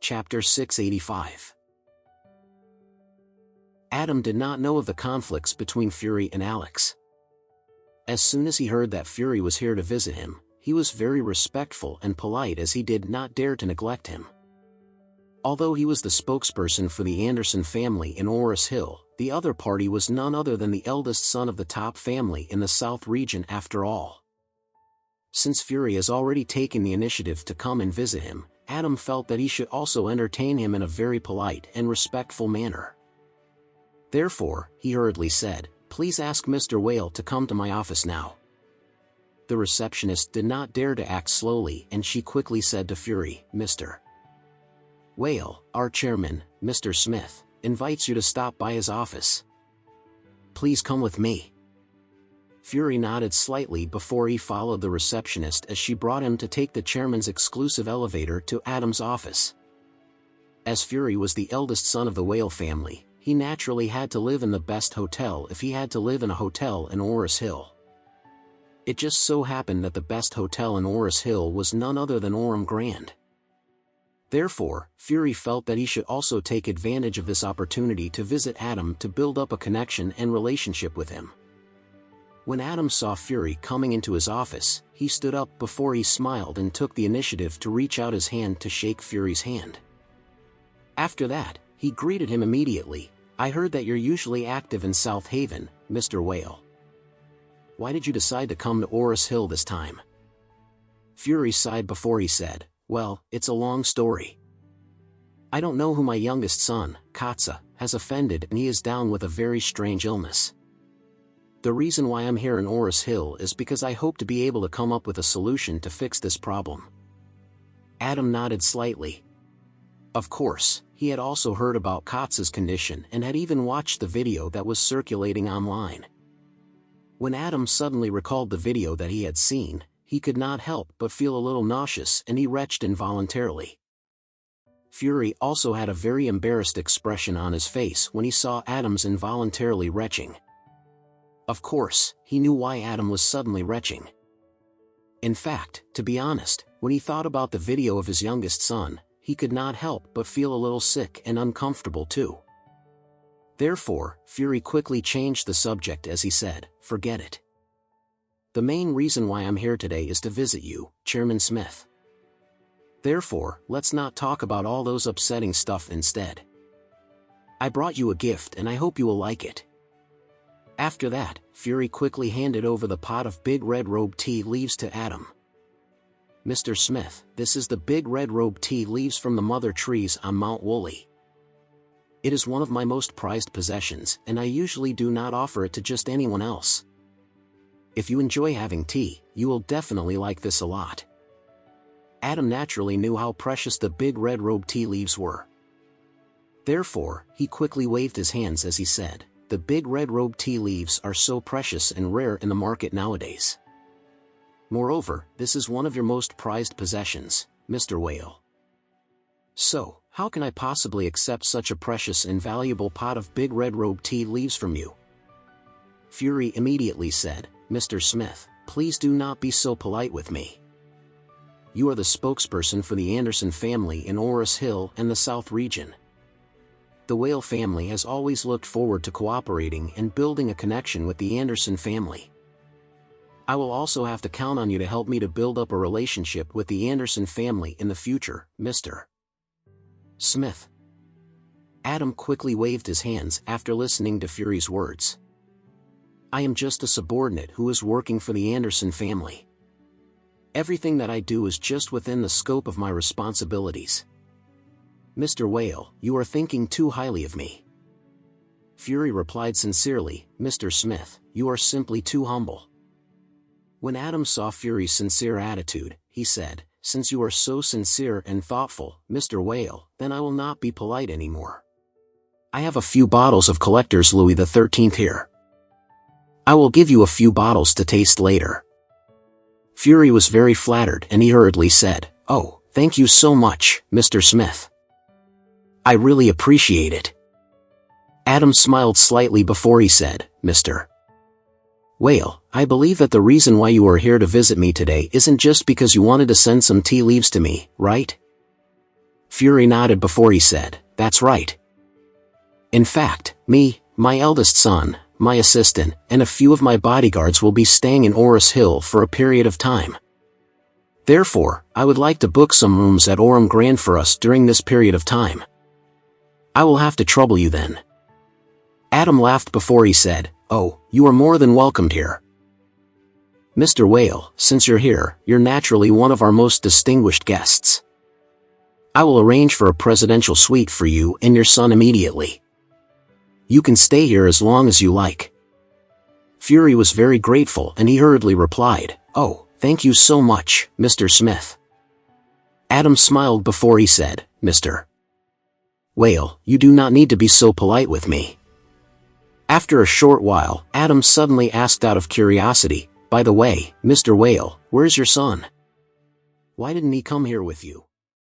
Chapter 685. Adam did not know of the conflicts between Fury and Alex. As soon as he heard that Fury was here to visit him, he was very respectful and polite, as he did not dare to neglect him. Although he was the spokesperson for the Anderson family in Orris Hill, the other party was none other than the eldest son of the top family in the South region after all. Since Fury has already taken the initiative to come and visit him, Adam felt that he should also entertain him in a very polite and respectful manner. Therefore, he hurriedly said, "Please ask Mr. Whale to come to my office now." The receptionist did not dare to act slowly, and she quickly said to Fury, "Mr. Whale, our chairman, Mr. Smith, invites you to stop by his office. Please come with me." Fury nodded slightly before he followed the receptionist as she brought him to take the chairman's exclusive elevator to Adam's office. As Fury was the eldest son of the Whale family, he naturally had to live in the best hotel if he had to live in a hotel in Orris Hill. It just so happened that the best hotel in Orris Hill was none other than Orem Grand. Therefore, Fury felt that he should also take advantage of this opportunity to visit Adam to build up a connection and relationship with him. When Adam saw Fury coming into his office, he stood up before he smiled and took the initiative to reach out his hand to shake Fury's hand. After that, he greeted him immediately. "I heard that you're usually active in South Haven, Mr. Whale. Why did you decide to come to Orris Hill this time?" Fury sighed before he said, "Well, it's a long story. I don't know who my youngest son, Katza, has offended, and he is down with a very strange illness. The reason why I'm here in Orris Hill is because I hope to be able to come up with a solution to fix this problem." Adam nodded slightly. Of course, he had also heard about Katza's condition and had even watched the video that was circulating online. When Adam suddenly recalled the video that he had seen, he could not help but feel a little nauseous, and he retched involuntarily. Fury also had a very embarrassed expression on his face when he saw Adam's involuntarily retching. Of course, he knew why Adam was suddenly retching. In fact, to be honest, when he thought about the video of his youngest son, he could not help but feel a little sick and uncomfortable too. Therefore, Fury quickly changed the subject as he said, "Forget it. The main reason why I'm here today is to visit you, Chairman Smith. Therefore, let's not talk about all those upsetting stuff instead. I brought you a gift and I hope you will like it." After that, Fury quickly handed over the pot of big red robe tea leaves to Adam. "Mr. Smith, this is the big red robe tea leaves from the mother trees on Mount Woolly. It is one of my most prized possessions, and I usually do not offer it to just anyone else. If you enjoy having tea, you will definitely like this a lot." Adam naturally knew how precious the big red robe tea leaves were. Therefore, he quickly waved his hands as he said, "The big red robe tea leaves are so precious and rare in the market nowadays. Moreover, this is one of your most prized possessions, Mr. Whale. So, how can I possibly accept such a precious and valuable pot of big red robe tea leaves from you?" Fury immediately said, "Mr. Smith, please do not be so polite with me. You are the spokesperson for the Anderson family in Orris Hill and the South region. The Whale family has always looked forward to cooperating and building a connection with the Anderson family. I will also have to count on you to help me to build up a relationship with the Anderson family in the future, Mr. Smith." Adam quickly waved his hands after listening to Fury's words. "I am just a subordinate who is working for the Anderson family. Everything that I do is just within the scope of my responsibilities. Mr. Whale, you are thinking too highly of me." Fury replied sincerely, "Mr. Smith, you are simply too humble." When Adam saw Fury's sincere attitude, he said, "Since you are so sincere and thoughtful, Mr. Whale, then I will not be polite anymore. I have a few bottles of Collector's Louis XIII here. I will give you a few bottles to taste later." Fury was very flattered, and he hurriedly said, "Oh, thank you so much, Mr. Smith. I really appreciate it." Adam smiled slightly before he said, "Mr. Whale, I believe that the reason why you are here to visit me today isn't just because you wanted to send some tea leaves to me, right?" Fury nodded before he said, "That's right. In fact, me, my eldest son, my assistant, and a few of my bodyguards will be staying in Oris Hill for a period of time. Therefore, I would like to book some rooms at Orem Grand for us during this period of time. I will have to trouble you then." Adam laughed before he said, "Oh, you are more than welcomed here. Mr. Whale, since you're here, you're naturally one of our most distinguished guests. I will arrange for a presidential suite for you and your son immediately. You can stay here as long as you like." Fury was very grateful and he hurriedly replied, "Oh, thank you so much, Mr. Smith." Adam smiled before he said, "Mr. Whale, you do not need to be so polite with me." After a short while, Adam suddenly asked out of curiosity, "By the way, Mr. Whale, where's your son? Why didn't he come here with you?"